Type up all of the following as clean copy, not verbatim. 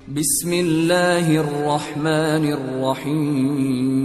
بسم اللہ الرحمن الرحیم۔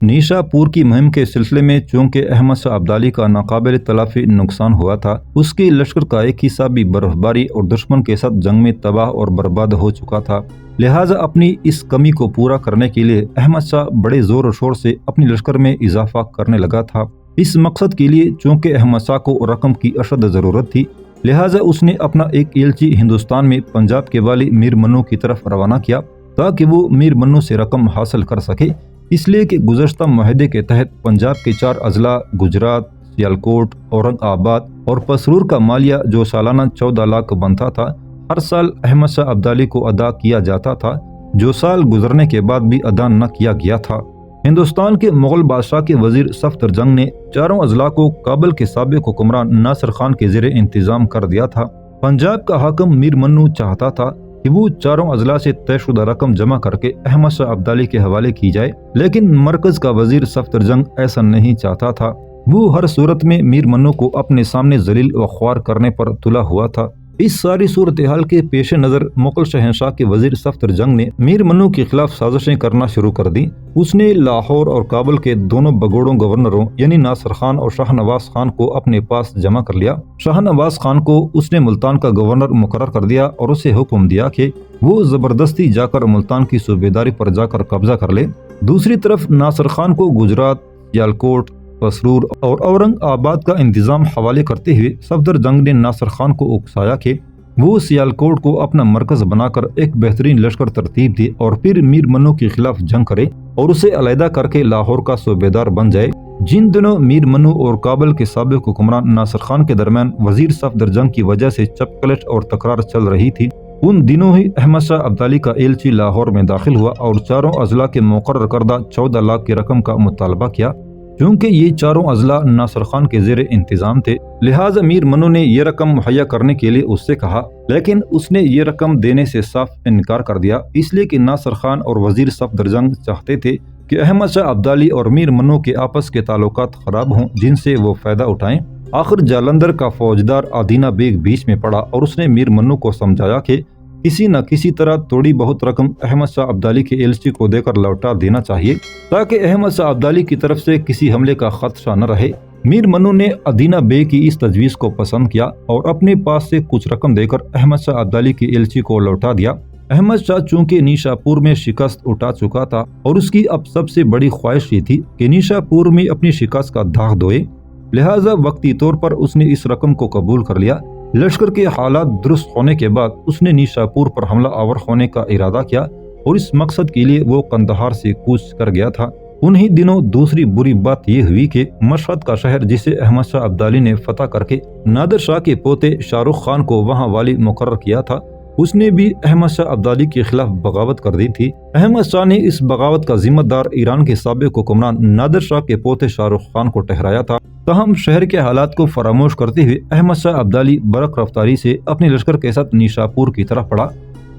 نیشا پور کی مہم کے سلسلے میں چونکہ احمد شاہ ابدالی کا ناقابل تلافی نقصان ہوا تھا، اس کی لشکر کا ایک حصہ بھی برفباری اور دشمن کے ساتھ جنگ میں تباہ اور برباد ہو چکا تھا، لہٰذا اپنی اس کمی کو پورا کرنے کے لیے احمد شاہ بڑے زور و شور سے اپنی لشکر میں اضافہ کرنے لگا تھا۔ اس مقصد کے لیے چونکہ احمد شاہ کو رقم کی اشد ضرورت تھی، لہٰذا اس نے اپنا ایک ایلچی ہندوستان میں پنجاب کے والی میر منو کی طرف روانہ کیا تاکہ وہ میر منو سے رقم حاصل کر سکے، اس لیے کہ گزشتہ معاہدے کے تحت پنجاب کے 4 اضلاع گجرات، سیالکوٹ، اورنگ آباد اور پسرور کا مالیہ جو سالانہ 14 لاکھ بنتا تھا، ہر سال احمد شاہ ابدالی کو ادا کیا جاتا تھا، جو سال گزرنے کے بعد بھی ادا نہ کیا گیا تھا۔ ہندوستان کے مغل بادشاہ کے وزیر صفدر جنگ نے 4 اضلاع کو کابل کے سابق حکمران ناصر خان کے زیر انتظام کر دیا تھا۔ پنجاب کا حاکم میر منو چاہتا تھا کہ وہ 4 اضلاع سے طے شدہ رقم جمع کر کے احمد شاہ ابدالی کے حوالے کی جائے، لیکن مرکز کا وزیر صفدر جنگ ایسا نہیں چاہتا تھا۔ وہ ہر صورت میں میر منو کو اپنے سامنے ذلیل و خوار کرنے پر تلا ہوا تھا۔ اس ساری صورتحال کے پیش نظر مغل شہنشاہ کے وزیر صفدر جنگ نے میر منو کے خلاف سازشیں کرنا شروع کر دی۔ اس نے لاہور اور کابل کے دونوں بگوڑوں گورنروں یعنی ناصر خان اور شاہ نواز خان کو اپنے پاس جمع کر لیا۔ شاہ نواز خان کو اس نے ملتان کا گورنر مقرر کر دیا اور اسے حکم دیا کہ وہ زبردستی جا کر ملتان کی صوبیداری پر جا کر قبضہ کر لے۔ دوسری طرف ناصر خان کو گجرات، سیالکوٹ، پسرور اور اورنگ آباد کا انتظام حوالے کرتے ہوئے صفدر جنگ نے ناصر خان کو اکسایا کہ وہ سیالکوٹ کو اپنا مرکز بنا کر ایک بہترین لشکر ترتیب دے اور پھر میر منو کے خلاف جنگ کرے اور اسے علیحدہ کر کے لاہور کا صوبیدار بن جائے۔ جن دنوں میر منو اور کابل کے سابق حکمران ناصر خان کے درمیان وزیر صفدر جنگ کی وجہ سے چپ کلچ اور تکرار چل رہی تھی، ان دنوں ہی احمد شاہ ابدالی کا ایلچی لاہور میں داخل ہوا اور 4 اضلاع کے مقرر کردہ 14 لاکھ کی رقم کا مطالبہ کیا۔ چونکہ یہ 4 اضلاع ناصر خان کے زیر انتظام تھے، لہٰذا میر منو نے یہ رقم مہیا کرنے کے لیے اس سے کہا، لیکن اس نے یہ رقم دینے سے صاف انکار کر دیا، اس لیے کہ ناصر خان اور وزیر صفدر جنگ چاہتے تھے کہ احمد شاہ ابدالی اور میر منو کے آپس کے تعلقات خراب ہوں جن سے وہ فائدہ اٹھائیں۔ آخر جالندھر کا فوجدار آدینہ بیگ بیچ میں پڑا اور اس نے میر منو کو سمجھایا کہ کسی نہ کسی طرح تھوڑی بہت رقم احمد شاہ ابدالی کے ایلچی کو دے کر لوٹا دینا چاہیے تاکہ احمد شاہ ابدالی کی طرف سے کسی حملے کا خدشہ نہ رہے۔ میر منو نے ادینہ بے کی اس تجویز کو پسند کیا اور اپنے پاس سے کچھ رقم دے کر احمد شاہ ابدالی کی ایلچی کو لوٹا دیا۔ احمد شاہ چونکہ نیشا پور میں شکست اٹھا چکا تھا اور اس کی اب سب سے بڑی خواہش یہ تھی کہ نیشا پور میں اپنی شکست کا داغ دھوئے، لہٰذا وقتی طور پر اس نے اس رقم کو قبول کر لیا۔ لشکر کے حالات درست ہونے کے بعد اس نے نیشا پور پر حملہ آور ہونے کا ارادہ کیا اور اس مقصد کے لیے وہ قندھار سے کوچ کر گیا تھا۔ انہی دنوں دوسری بری بات یہ ہوئی کہ مشہد کا شہر جسے احمد شاہ ابدالی نے فتح کر کے نادر شاہ کے پوتے شاہ رخ خان کو وہاں والی مقرر کیا تھا، اس نے بھی احمد شاہ ابدالی کے خلاف بغاوت کر دی تھی۔ احمد شاہ نے اس بغاوت کا ذمہ دار ایران کے سابق حکمران نادر شاہ کے پوتے شاہ رخ خان کو ٹھہرایا تھا۔ تاہم شہر کے حالات کو فراموش کرتے ہوئے احمد شاہ ابدالی برق رفتاری سے اپنے لشکر کے ساتھ نیشا پور کی طرف بڑھا۔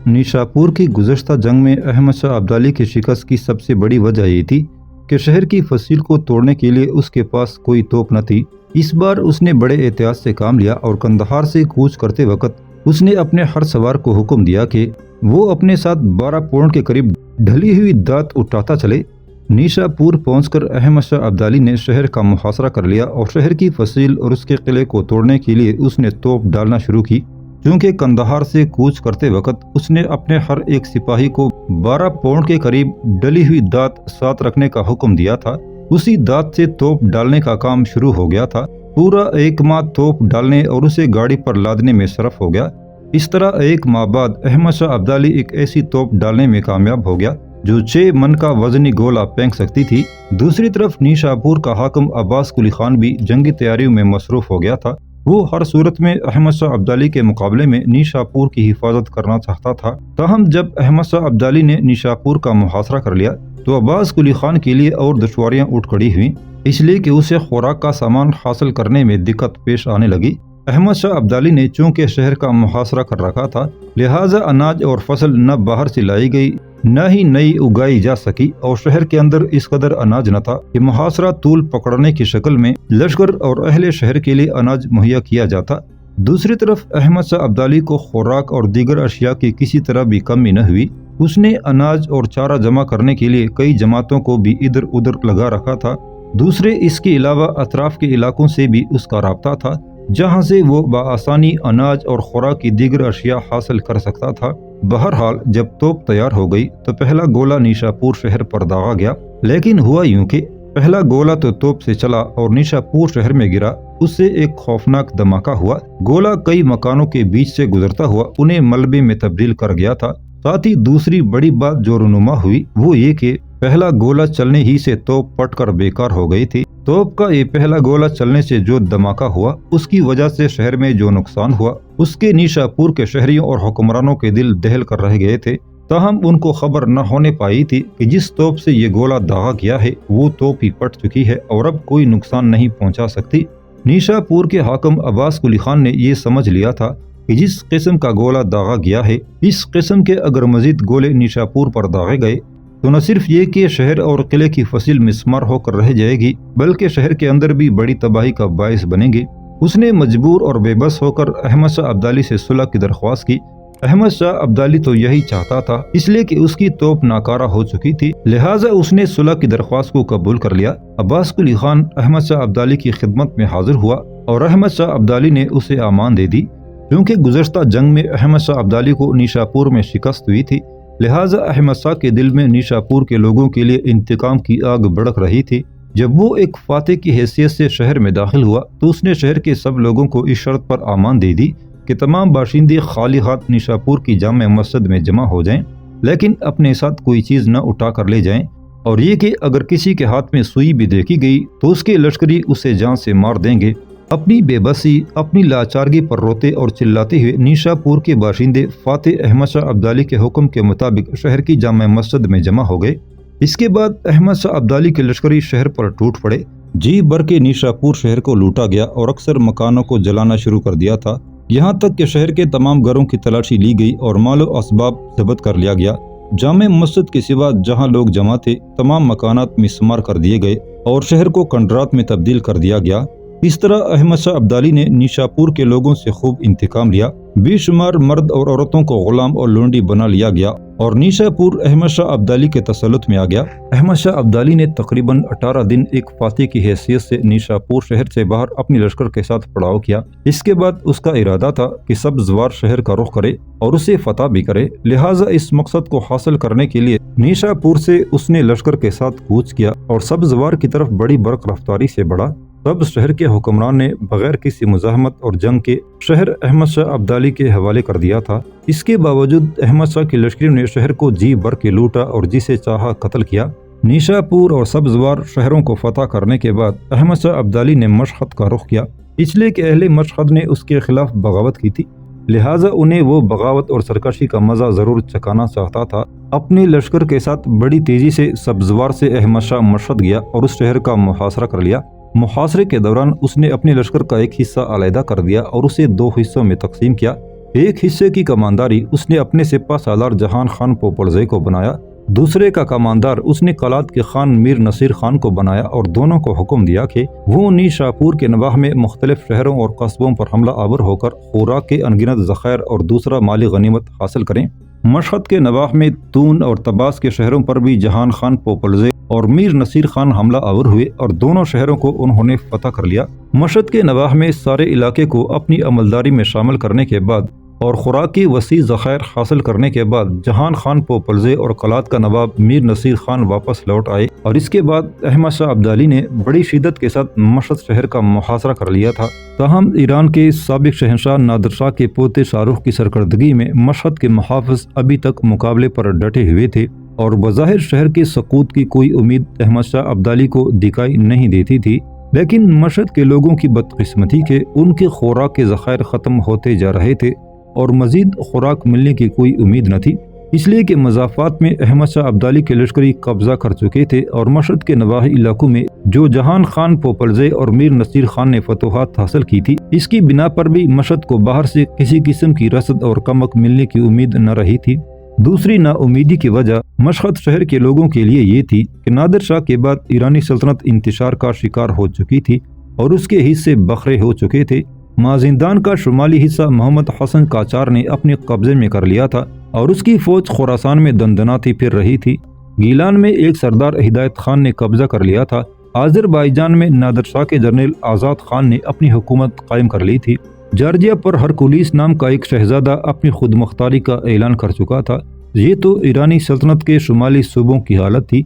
نیشا پور کی گزشتہ جنگ میں احمد شاہ ابدالی کی شکست کی سب سے بڑی وجہ یہ تھی کہ شہر کی فصیل کو توڑنے کے لیے اس کے پاس کوئی توپ نہ تھی۔ اس بار اس نے بڑے احتیاط سے کام لیا اور قندھار سے کوچ کرتے وقت اس نے اپنے ہر سوار کو حکم دیا کہ وہ اپنے ساتھ 12 پاؤنڈ کے قریب ڈھلی ہوئی دات اٹھاتا چلے۔ نیشا پور پہنچ کر احمد شاہ ابدالی نے شہر کا محاصرہ کر لیا اور شہر کی فصیل اور اس کے قلعے کو توڑنے کے لیے اس نے توپ ڈالنا شروع کی۔ چونکہ قندھار سے کوچ کرتے وقت اس نے اپنے ہر ایک سپاہی کو 12 پاؤنڈ کے قریب ڈلی ہوئی دات ساتھ رکھنے کا حکم دیا تھا، اسی دات سے توپ ڈالنے کا کام شروع ہو گیا تھا۔ پورا 1 ماہ توپ ڈالنے اور اسے گاڑی پر لادنے میں صرف ہو گیا۔ اس طرح 1 ماہ بعد احمد شاہ ابدالی ایک ایسی توپ ڈالنے میں کامیاب ہو گیا جو 6 من کا وزنی گولہ پھینک سکتی تھی۔ دوسری طرف نیشا پور کا حاکم عباس قلی خان بھی جنگی تیاریوں میں مصروف ہو گیا تھا۔ وہ ہر صورت میں احمد شاہ ابدالی کے مقابلے میں نیشا پور کی حفاظت کرنا چاہتا تھا۔ تاہم جب احمد شاہ ابدالی نے نیشا پور کا محاصرہ کر لیا تو عباس قلی خان کے لیے اور دشواریاں اٹھ کھڑی ہوئیں، اس لیے کہ اسے خوراک کا سامان حاصل کرنے میں دقت پیش آنے لگی۔ احمد شاہ ابدالی نے چونکہ شہر کا محاصرہ کر رکھا تھا، لہٰذا اناج اور فصل نہ باہر سے لائی گئی نہ ہی نئی اگائی جا سکی اور شہر کے اندر اس قدر اناج نہ تھا کہ محاصرہ طول پکڑنے کی شکل میں لشکر اور اہل شہر کے لیے اناج مہیا کیا جاتا۔ دوسری طرف احمد شاہ ابدالی کو خوراک اور دیگر اشیاء کی کسی طرح بھی کمی نہ ہوئی۔ اس نے اناج اور چارہ جمع کرنے کے لیے کئی جماعتوں کو بھی ادھر ادھر لگا رکھا تھا۔ دوسرے اس کے علاوہ اطراف کے علاقوں سے بھی اس کا رابطہ تھا، جہاں سے وہ بآسانی اناج اور خوراک کی دیگر اشیاء حاصل کر سکتا تھا۔ بہرحال جب توپ تیار ہو گئی تو پہلا گولہ نیشا پور شہر پر داغا گیا، لیکن ہوا یوں کہ پہلا گولہ تو توپ سے چلا اور نیشا پور شہر میں گرا۔ اس سے ایک خوفناک دھماکہ ہوا۔ گولہ کئی مکانوں کے بیچ سے گزرتا ہوا انہیں ملبے میں تبدیل کر گیا تھا۔ ساتھ ہی دوسری بڑی بات جو رونما ہوئی وہ یہ کہ پہلا گولہ چلنے ہی سے توپ پٹ کر بیکار ہو گئی تھی۔ توپ کا یہ پہلا گولہ چلنے سے جو دھماکہ ہوا اس کی وجہ سے شہر میں جو نقصان ہوا اس کے نیشا پور کے شہریوں اور حکمرانوں کے دل دہل کر رہ گئے تھے۔ تاہم ان کو خبر نہ ہونے پائی تھی کہ جس توپ سے یہ گولہ داغا گیا ہے وہ توپ ہی پٹ چکی ہے اور اب کوئی نقصان نہیں پہنچا سکتی۔ نیشا پور کے حاکم عباس قلی خان نے یہ سمجھ لیا تھا کہ جس قسم کا گولہ داغا گیا ہے اس قسم کے اگر مزید گولے نیشا پور پر داغے گئے تو نہ صرف یہ کہ شہر اور قلعے کی فصیل مسمار ہو کر رہ جائے گی بلکہ شہر کے اندر بھی بڑی تباہی کا باعث بنے گی۔ اس نے مجبور اور بے بس ہو کر احمد شاہ ابدالی سے صلح کی درخواست کی۔ احمد شاہ ابدالی تو یہی چاہتا تھا، اس لیے کہ اس کی توپ ناکارہ ہو چکی تھی، لہٰذا اس نے صلح کی درخواست کو قبول کر لیا۔ عباس قلی خان احمد شاہ ابدالی کی خدمت میں حاضر ہوا اور احمد شاہ ابدالی نے اسے امان دے دی۔ کیونکہ گزشتہ جنگ میں احمد شاہ ابدالی کو نیشا پور میں شکست ہوئی تھی، لہٰذا احمد شاہ کے دل میں نیشا پور کے لوگوں کے لیے انتقام کی آگ بھڑک رہی تھی۔ جب وہ ایک فاتح کی حیثیت سے شہر میں داخل ہوا تو اس نے شہر کے سب لوگوں کو اس شرط پر امان دے دی کہ تمام باشندے خالی ہاتھ نیشا پور کی جامع مسجد میں جمع ہو جائیں، لیکن اپنے ساتھ کوئی چیز نہ اٹھا کر لے جائیں، اور یہ کہ اگر کسی کے ہاتھ میں سوئی بھی دیکھی گئی تو اس کے لشکری اسے جان سے مار دیں گے۔ اپنی بے بسی، اپنی لاچارگی پر روتے اور چلاتے ہوئے نیشا پور کے باشندے فاتح احمد شاہ ابدالی کے حکم کے مطابق شہر کی جامع مسجد میں جمع ہو گئے۔ اس کے بعد احمد شاہ ابدالی کے لشکری شہر پر ٹوٹ پڑے۔ جی بھر کے نیشا پور شہر کو لوٹا گیا اور اکثر مکانوں کو جلانا شروع کر دیا تھا، یہاں تک کہ شہر کے تمام گھروں کی تلاشی لی گئی اور مال و اسباب ضبط کر لیا گیا۔ جامع مسجد کے سوا جہاں لوگ جمع تھے تمام مکانات مسمار کر دیے گئے اور شہر کو کنڈرات میں تبدیل کر دیا گیا۔ اس طرح احمد شاہ ابدالی نے نیشا پور کے لوگوں سے خوب انتقام لیا۔ بے شمار مرد اور عورتوں کو غلام اور لونڈی بنا لیا گیا اور نیشا پور احمد شاہ ابدالی کے تسلط میں آ گیا۔ احمد شاہ ابدالی نے تقریباً 18 دن ایک فاتح کی حیثیت سے نیشا پور شہر سے باہر اپنی لشکر کے ساتھ پڑاؤ کیا۔ اس کے بعد اس کا ارادہ تھا کہ سبزوار شہر کا رخ کرے اور اسے فتح بھی کرے، لہٰذا اس مقصد کو حاصل کرنے کے لیے نیشا پور سے اس نے لشکر کے ساتھ کوچ کیا اور سبزوار کی طرف بڑی برق رفتاری سے بڑھا۔ تب شہر کے حکمران نے بغیر کسی مزاحمت اور جنگ کے شہر احمد شاہ ابدالی کے حوالے کر دیا تھا۔ اس کے باوجود احمد شاہ کے لشکریوں نے شہر کو جی بھر کے لوٹا اور جسے چاہا قتل کیا۔ نیشا پور اور سبزوار شہروں کو فتح کرنے کے بعد احمد شاہ ابدالی نے مشہد کا رخ کیا، اس لیے کہ اہل مشہد نے اس کے خلاف بغاوت کی تھی، لہٰذا انہیں وہ بغاوت اور سرکشی کا مزہ ضرور چکانا چاہتا تھا۔ اپنے لشکر کے ساتھ بڑی تیزی سے سبزوار سے احمد شاہ مشہد گیا اور اس شہر کا محاصرہ کر لیا۔ محاصرے کے دوران اس نے اپنے لشکر کا ایک حصہ علیحدہ کر دیا اور اسے 2 حصوں میں تقسیم کیا۔ ایک حصے کی کمانداری اس نے اپنے سپہ سالار جہان خان پوپلزئی کو بنایا، دوسرے کا کماندار اس نے قلات کے خان میر نصیر خان کو بنایا اور دونوں کو حکم دیا کہ وہ نیشا پور کے نواح میں مختلف شہروں اور قصبوں پر حملہ آور ہو کر خوراک کے انگنت ذخائر اور دوسرا مالی غنیمت حاصل کریں۔ مشہد کے نواح میں تون اور تباس کے شہروں پر بھی جہان خان پوپلزئی اور میر نصیر خان حملہ آور ہوئے اور دونوں شہروں کو انہوں نے فتح کر لیا۔ مشہد کے نواح میں سارے علاقے کو اپنی عملداری میں شامل کرنے کے بعد اور خوراک کی وسیع ذخائر حاصل کرنے کے بعد جہان خان پوپلزئی اور قلات کا نواب میر نصیر خان واپس لوٹ آئے اور اس کے بعد احمد شاہ ابدالی نے بڑی شدت کے ساتھ مشہد شہر کا محاصرہ کر لیا تھا۔ تاہم ایران کے سابق شہنشاہ نادر شاہ کے پوتے شاہ رخ کی سرکردگی میں مشہد کے محافظ ابھی تک مقابلے پر ڈٹے ہوئے تھے اور بظاہر شہر کے سقوط کی کوئی امید احمد شاہ ابدالی کو دکھائی نہیں دیتی تھی، لیکن مشہد کے لوگوں کی بدقسمتی کہ ان کے خوراک کے ذخائر ختم ہوتے جا رہے تھے اور مزید خوراک ملنے کی کوئی امید نہ تھی، اس لیے کہ مضافات میں احمد شاہ ابدالی کے لشکری قبضہ کر چکے تھے اور مشہد کے نواحی علاقوں میں جو جہان خان پوپلزئی اور میر نصیر خان نے فتوحات حاصل کی تھی، اس کی بنا پر بھی مشہد کو باہر سے کسی قسم کی رسد اور کمک ملنے کی امید نہ رہی تھی۔ دوسری نا امیدی کی وجہ مشہد شہر کے لوگوں کے لیے یہ تھی کہ نادر شاہ کے بعد ایرانی سلطنت انتشار کا شکار ہو چکی تھی اور اس کے حصے بکھرے ہو چکے تھے۔ مازندان کا شمالی حصہ محمد حسن قاجار نے اپنے قبضے میں کر لیا تھا اور اس کی فوج خراسان میں دندناتی پھر رہی تھی۔ گیلان میں ایک سردار ہدایت خان نے قبضہ کر لیا تھا۔ آذربائیجان میں نادر شاہ کے جنرل آزاد خان نے اپنی حکومت قائم کر لی تھی۔ جارجیا پر ہرکولیس نام کا ایک شہزادہ اپنی خود مختاری کا اعلان کر چکا تھا۔ یہ تو ایرانی سلطنت کے شمالی صوبوں کی حالت تھی۔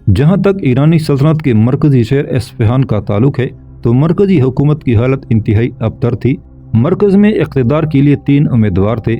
جہاں تک ایرانی سلطنت کے مرکزی شہر اصفہان کا تعلق ہے تو مرکزی حکومت کی حالت انتہائی ابتر تھی۔ مرکز میں اقتدار کے لیے 3 امیدوار تھے،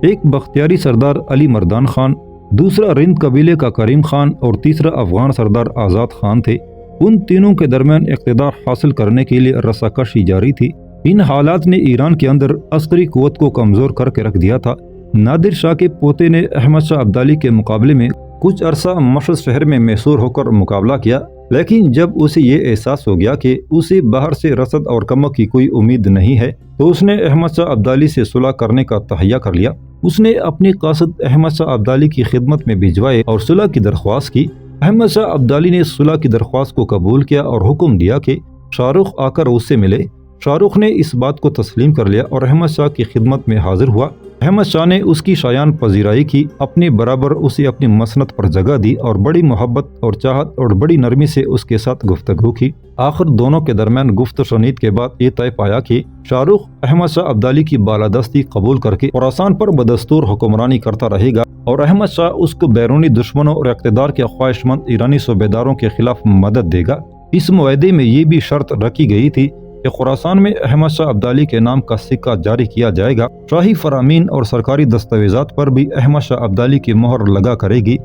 ایک بختیاری سردار علی مردان خان، دوسرا رند قبیلے کا کریم خان اور تیسرا افغان سردار آزاد خان تھے۔ ان تینوں کے درمیان اقتدار حاصل کرنے کے لیے رساکشی جاری تھی۔ ان حالات نے ایران کے اندر عسکری قوت کو کمزور کر کے رکھ دیا تھا۔ نادر شاہ کے پوتے نے احمد شاہ ابدالی کے مقابلے میں کچھ عرصہ مشہد شہر میں محصور ہو کر مقابلہ کیا، لیکن جب اسے یہ احساس ہو گیا کہ اسے باہر سے رسد اور کمک کی کوئی امید نہیں ہے تو اس نے احمد شاہ ابدالی سے صلح کرنے کا تہیہ کر لیا۔ اس نے اپنی قاصد احمد شاہ ابدالی کی خدمت میں بھجوائے اور صلح کی درخواست کی۔ احمد شاہ ابدالی نے صلح کی درخواست کو قبول کیا اور حکم دیا کہ شاہ رخ آ کر اس سے ملے۔ شاہ رخ نے اس بات کو تسلیم کر لیا اور احمد شاہ کی خدمت میں حاضر ہوا۔ احمد شاہ نے اس کی شایان پذیرائی کی، اپنے برابر اسے اپنی مسند پر جگہ دی اور بڑی محبت اور چاہت اور بڑی نرمی سے اس کے ساتھ گفتگو کی۔ آخر دونوں کے درمیان گفت و شنید کے بعد یہ طے پایا کہ شاہ رخ احمد شاہ ابدالی کی بالادستی قبول کر کے خراسان پر بدستور حکمرانی کرتا رہے گا اور احمد شاہ اس کو بیرونی دشمنوں اور اقتدار کے خواہش مند ایرانی صوبیداروں کے خلاف مدد دے گا۔ اس معاہدے میں یہ بھی شرط رکھی گئی تھی کہ خراسان میں احمد شاہ ابدالی کے نام کا سکہ جاری کیا جائے گا۔ شاہی فرامین اور سرکاری دستاویزات پر بھی احمد شاہ ابدالی کی مہر لگا کرے گی۔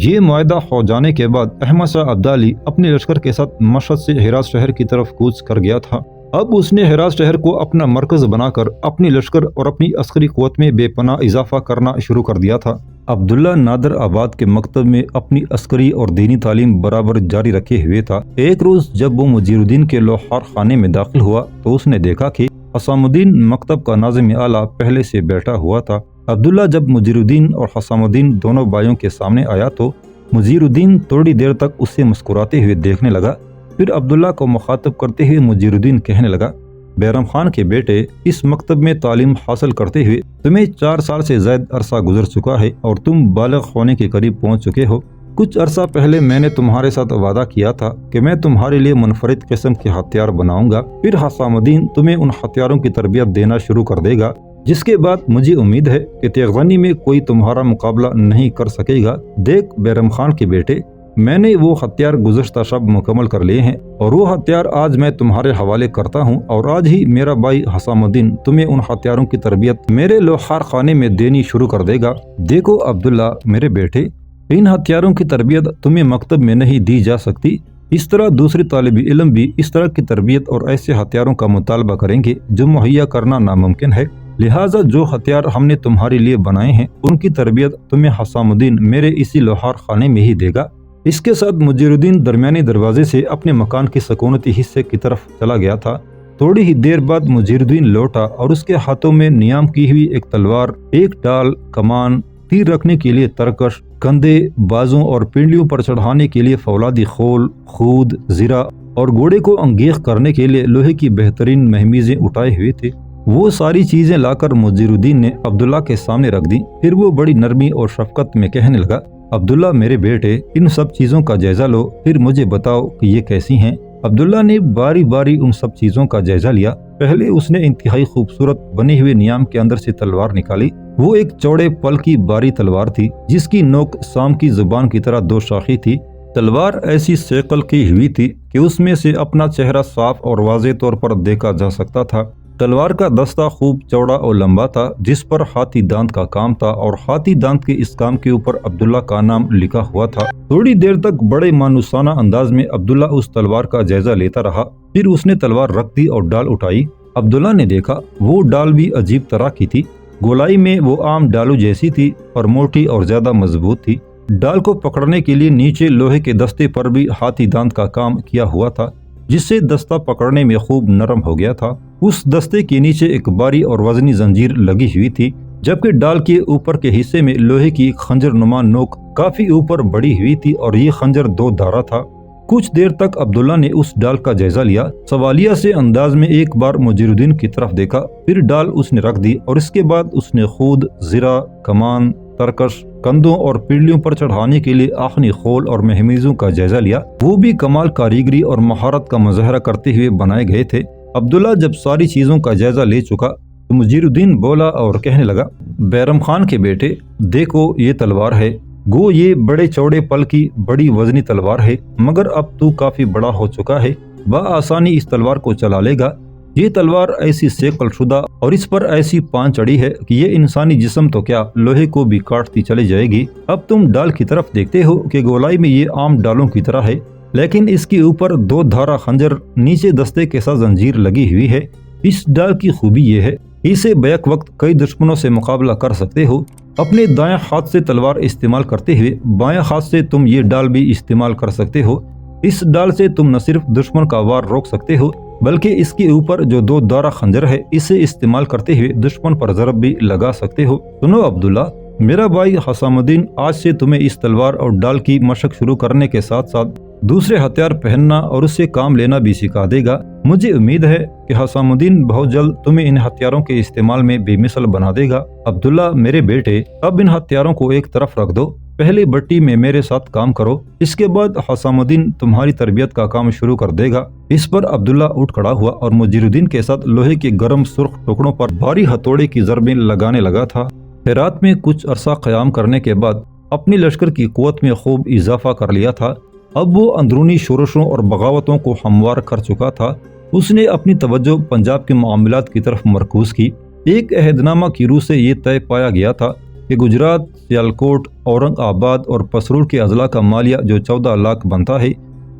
یہ معاہدہ ہو جانے کے بعد احمد شاہ ابدالی اپنے لشکر کے ساتھ مشہد سے ہرات شہر کی طرف کوچ کر گیا تھا۔ اب اس نے ہرات شہر کو اپنا مرکز بنا کر اپنی لشکر اور اپنی عسکری قوت میں بے پناہ اضافہ کرنا شروع کر دیا تھا۔ عبداللہ نادر آباد کے مکتب میں اپنی عسکری اور دینی تعلیم برابر جاری رکھے ہوئے تھا۔ ایک روز جب وہ مجیر الدین کے لوہار خانے میں داخل ہوا تو اس نے دیکھا کہ حسام الدین مکتب کا ناظم اعلیٰ پہلے سے بیٹھا ہوا تھا۔ عبداللہ جب مجیر الدین اور حسام الدین دونوں بھائیوں کے سامنے آیا تو مجیر الدین تھوڑی دیر تک اس سے مسکراتے ہوئے دیکھنے لگا۔ پھر عبداللہ کو مخاطب کرتے ہوئے مجیر الدین کہنے لگا، بیرم خان کے بیٹے، اس مکتب میں تعلیم حاصل کرتے ہوئے تمہیں 4 سال سے زائد عرصہ گزر چکا ہے اور تم بالغ ہونے کے قریب پہنچ چکے ہو۔ کچھ عرصہ پہلے میں نے تمہارے ساتھ وعدہ کیا تھا کہ میں تمہارے لیے منفرد قسم کے ہتھیار بناؤں گا، پھر حسام الدین تمہیں ان ہتھیاروں کی تربیت دینا شروع کر دے گا، جس کے بعد مجھے امید ہے کہ تیغزانی میں کوئی تمہارا مقابلہ نہیں کر سکے گا۔ دیکھ بیرم خان کے بیٹے، میں نے وہ ہتھیار گزشتہ شب مکمل کر لیے ہیں اور وہ ہتھیار آج میں تمہارے حوالے کرتا ہوں اور آج ہی میرا بھائی حسام الدین تمہیں ان ہتھیاروں کی تربیت میرے لوہار خانے میں دینی شروع کر دے گا۔ دیکھو عبداللہ میرے بیٹے، ان ہتھیاروں کی تربیت تمہیں مکتب میں نہیں دی جا سکتی، اس طرح دوسرے طالب علم بھی اس طرح کی تربیت اور ایسے ہتھیاروں کا مطالبہ کریں گے جو مہیا کرنا ناممکن ہے، لہٰذا جو ہتھیار ہم نے تمہارے لیے بنائے ہیں ان کی تربیت تمہیں حسام الدین میرے اسی لوہار خانے میں ہی دے گا۔ اس کے ساتھ مجیر الدین درمیانی دروازے سے اپنے مکان کے سکونتی حصے کی طرف چلا گیا تھا۔ تھوڑی ہی دیر بعد مجیر الدین لوٹا اور اس کے ہاتھوں میں نیام کی ہوئی ایک تلوار، ایک ڈال، کمان، تیر رکھنے کے لیے ترکش، کندھے، بازوں اور پنڈلیوں پر چڑھانے کے لیے فولادی خول، خود، زرہ اور گھوڑے کو انگیخ کرنے کے لیے لوہے کی بہترین مہمیزیں اٹھائے ہوئے تھے۔ وہ ساری چیزیں لا کر مجیر الدین نے عبداللہ کے سامنے رکھ دی۔ پھر وہ بڑی نرمی اور شفقت میں کہنے لگا، عبداللہ میرے بیٹے، ان سب چیزوں کا جائزہ لو، پھر مجھے بتاؤ کہ یہ کیسی ہیں۔ عبداللہ نے باری باری ان سب چیزوں کا جائزہ لیا۔ پہلے اس نے انتہائی خوبصورت بنے ہوئے نیام کے اندر سے تلوار نکالی۔ وہ ایک چوڑے پل کی باری تلوار تھی جس کی نوک سام کی زبان کی طرح 2 شاخی تھی۔ تلوار ایسی سیکل کی ہوئی تھی کہ اس میں سے اپنا چہرہ صاف اور واضح طور پر دیکھا جا سکتا تھا۔ تلوار کا دستہ خوب چوڑا اور لمبا تھا جس پر ہاتھی دانت کا کام تھا اور ہاتھی دانت کے اس کام کے اوپر عبداللہ کا نام لکھا ہوا تھا۔ تھوڑی دیر تک بڑے مانوسانہ انداز میں عبداللہ اس تلوار کا جائزہ لیتا رہا، پھر اس نے تلوار رکھ دی اور ڈال اٹھائی۔ عبداللہ نے دیکھا وہ ڈال بھی عجیب طرح کی تھی۔ گولائی میں وہ عام ڈالو جیسی تھی پر موٹی اور زیادہ مضبوط تھی۔ ڈال کو پکڑنے کے لیے نیچے لوہے کے دستے پر بھی ہاتھی دانت کا کام کیا ہوا تھا جس سے دستہ پکڑنے میں خوب نرم ہو گیا تھا۔ اس دستے کے نیچے ایک باری اور وزنی زنجیر لگی ہوئی تھی، جبکہ ڈال کے اوپر کے حصے میں لوہے کی ایک خنجر نما نوک کافی اوپر بڑھی ہوئی تھی اور یہ خنجر 2 دھارا تھا۔ کچھ دیر تک عبداللہ نے اس ڈال کا جائزہ لیا، سوالیہ سے انداز میں ایک بار مجیر الدین کی طرف دیکھا، پھر ڈال اس نے رکھ دی اور اس کے بعد اس نے خود، زرہ، کمان، ترکش، کندھوں اور پیڑھیوں پر چڑھانے کے لیے آخنی خول اور مہمیزوں کا جائزہ لیا، وہ بھی کمال کاریگری اور مہارت کا مظاہرہ کرتے ہوئے بنائے گئے تھے۔ عبداللہ جب ساری چیزوں کا جائزہ لے چکا تو مجیر الدین بولا اور کہنے لگا، بیرم خان کے بیٹے، دیکھو یہ تلوار ہے، گو یہ بڑے چوڑے پل کی بڑی وزنی تلوار ہے، مگر اب تو کافی بڑا ہو چکا ہے، بآسانی اس تلوار کو چلا لے گا۔ یہ تلوار ایسی سیکل شدہ اور اس پر ایسی پان چڑھی ہے کہ یہ انسانی جسم تو کیا لوہے کو بھی کاٹتی چلی جائے گی۔ اب تم ڈال کی طرف دیکھتے ہو کہ گولائی میں یہ عام ڈالوں کی طرح ہے، لیکن اس کے اوپر 2 دھارا خنجر، نیچے دستے کے ساتھ زنجیر لگی ہوئی ہے۔ اس ڈال کی خوبی یہ ہے، اسے بیک وقت کئی دشمنوں سے مقابلہ کر سکتے ہو۔ اپنے دائیں ہاتھ سے تلوار استعمال کرتے ہوئے بائیں ہاتھ سے تم یہ ڈال بھی استعمال کر سکتے ہو۔ اس ڈال سے تم نہ صرف دشمن کا وار روک سکتے ہو، بلکہ اس کے اوپر جو 2 دھارا خنجر ہے اسے استعمال کرتے ہوئے دشمن پر ضرب بھی لگا سکتے ہو۔ سنو عبداللہ، میرا بھائی حسام الدین آج سے تمہیں اس تلوار اور ڈال کی مشق شروع کرنے کے ساتھ ساتھ دوسرے ہتھیار پہننا اور اس سے کام لینا بھی سکھا دے گا۔ مجھے امید ہے کہ حسام الدین بہت جلد تمہیں ان ہتھیاروں کے استعمال میں بے مثل بنا دے گا۔ عبداللہ میرے بیٹے، اب ان ہتھیاروں کو ایک طرف رکھ دو، پہلے بٹی میں میرے ساتھ کام کرو، اس کے بعد حسام الدین تمہاری تربیت کا کام شروع کر دے گا۔ اس پر عبداللہ اٹھ کھڑا ہوا اور مجیر الدین کے ساتھ لوہے کے گرم سرخ ٹکڑوں پر بھاری ہتھوڑے کی ضربیں لگانے لگا تھا۔ ہرات میں کچھ عرصہ قیام کرنے کے بعد اپنی لشکر کی قوت میں خوب اضافہ کر لیا تھا۔ اب وہ اندرونی شورشوں اور بغاوتوں کو ہموار کر چکا تھا۔ اس نے اپنی توجہ پنجاب کے معاملات کی طرف مرکوز کی۔ ایک عہد نامہ کی روح سے یہ طے پایا گیا تھا کہ گجرات، سیالکوٹ، اورنگ آباد اور پسرور کے اضلاع کا مالیہ جو 14 لاکھ بنتا ہے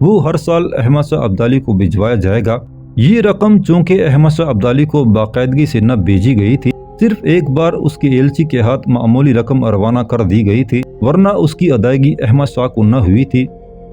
وہ ہر سال احمد شاہ ابدالی کو بھجوایا جائے گا۔ یہ رقم چونکہ احمد شاہ ابدالی کو باقاعدگی سے نہ بھیجی گئی تھی، صرف ایک بار اس کے ایلچی کے ہاتھ معمولی رقم روانہ کر دی گئی تھی، ورنہ اس کی ادائیگی احمد شاہ کو نہ ہوئی تھی۔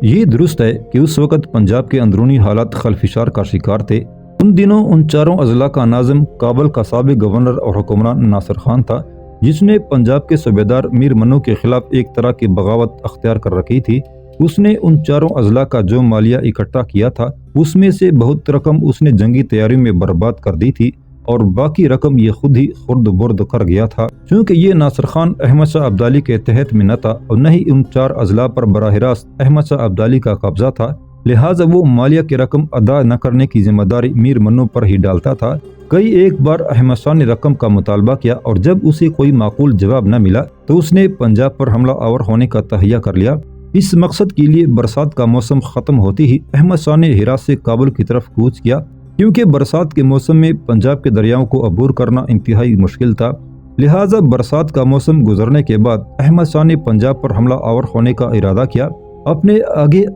یہ درست ہے کہ اس وقت پنجاب کے اندرونی حالات خلفشار کا شکار تھے۔ ان دنوں ان چاروں اضلاع کا ناظم کابل کا سابق گورنر اور حکمران ناصر خان تھا، جس نے پنجاب کے صوبیدار میر منو کے خلاف ایک طرح کی بغاوت اختیار کر رکھی تھی۔ اس نے ان چاروں اضلاع کا جو مالیہ اکٹھا کیا تھا اس میں سے بہت رقم اس نے جنگی تیاریوں میں برباد کر دی تھی اور باقی رقم یہ خود ہی خرد برد کر گیا تھا۔ چونکہ یہ ناصر خان احمد شاہ ابدالی کے تحت میں نہ تھا اور نہ ہی ان 4 اضلاع پر براہ راست احمد شاہ ابدالی کا قبضہ تھا، لہٰذا وہ مالیہ کی رقم ادا نہ کرنے کی ذمہ داری میر منو پر ہی ڈالتا تھا۔ کئی ایک بار احمد شاہ نے رقم کا مطالبہ کیا اور جب اسے کوئی معقول جواب نہ ملا تو اس نے پنجاب پر حملہ آور ہونے کا تہیہ کر لیا۔ اس مقصد کے لیے برسات کا موسم ختم ہوتی ہی احمد شاہ نے ہرات سے کابل کی طرف کوچ کیا، کیونکہ برسات کے موسم میں پنجاب کے دریاؤں کو عبور کرنا انتہائی مشکل تھا۔ لہٰذا برسات کا موسم گزرنے کے بعد احمد شاہ نے پنجاب پر حملہ آور ہونے کا ارادہ کیا۔ اپنے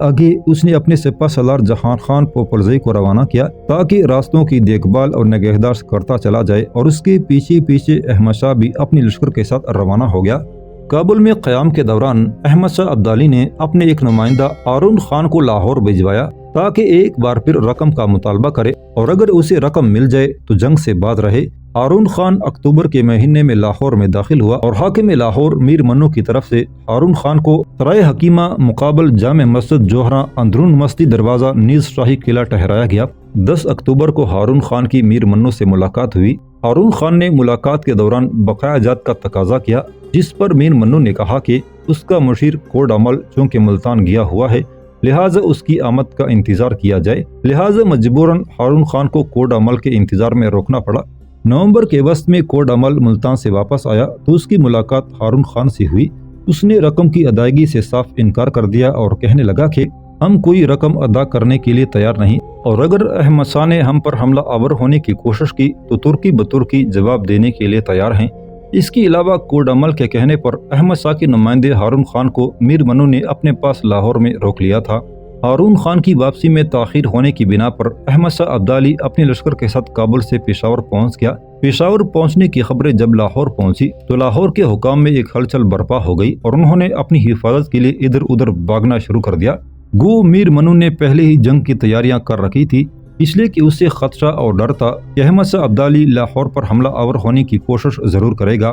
آگے اس نے اپنے سپہ سالار جہان خان پوپلزئی کو روانہ کیا تاکہ راستوں کی دیکھ بھال اور نگہداشت کرتا چلا جائے، اور اس کے پیچھے احمد شاہ بھی اپنی لشکر کے ساتھ روانہ ہو گیا۔ کابل میں قیام کے دوران احمد شاہ ابدالی نے اپنے ایک نمائندہ ہارون خان کو لاہور بھجوایا تاکہ ایک بار پھر رقم کا مطالبہ کرے، اور اگر اسے رقم مل جائے تو جنگ سے باز رہے۔ ہارون خان اکتوبر کے مہینے میں لاہور میں داخل ہوا اور حاکم لاہور میر منو کی طرف سے ہارون خان کو سرائے حکیمہ مقابل جامع مسجد جوہراں اندرون مستی دروازہ نیز شاہی قلعہ ٹھہرایا گیا۔ 10 اکتوبر کو ہارون خان کی میر منو سے ملاقات ہوئی۔ ہارون خان نے ملاقات کے دوران بقایا جات کا تقاضا کیا، جس پر میر منو نے کہا کہ اس کا مشیر کوڈ عمل چونکہ ملتان گیا ہوا ہے لہٰذا اس کی آمد کا انتظار کیا جائے، لہٰذا مجبوراً ہارون خان کو کوڈ عمل کے انتظار میں روکنا پڑا۔ نومبر کے وسط میں کوڈ عمل ملتان سے واپس آیا تو اس کی ملاقات ہارون خان سے ہوئی۔ اس نے رقم کی ادائیگی سے صاف انکار کر دیا اور کہنے لگا کہ ہم کوئی رقم ادا کرنے کے لیے تیار نہیں، اور اگر احمد شاہ نے ہم پر حملہ آور ہونے کی کوشش کی تو ترکی بترکی جواب دینے کے لیے تیار ہیں۔ اس کے علاوہ کوڈ عمل کے کہنے پر احمد شاہ کے نمائندے ہارون خان کو میر منو نے اپنے پاس لاہور میں روک لیا تھا۔ ہارون خان کی واپسی میں تاخیر ہونے کی بنا پر احمد شاہ ابدالی اپنے لشکر کے ساتھ کابل سے پشاور پہنچ گیا۔ پشاور پہنچنے کی خبریں جب لاہور پہنچی تو لاہور کے حکام میں ایک ہلچل برپا ہو گئی اور انہوں نے اپنی حفاظت کے لیے ادھر ادھر بھاگنا شروع کر دیا۔ گو میر منو نے پہلے ہی جنگ کی تیاریاں کر رکھی تھی، اس لیے کہ اسے خدشہ اور ڈر تھا کہ احمد شاہ ابدالی لاہور پر حملہ آور ہونے کی کوشش ضرور کرے گا۔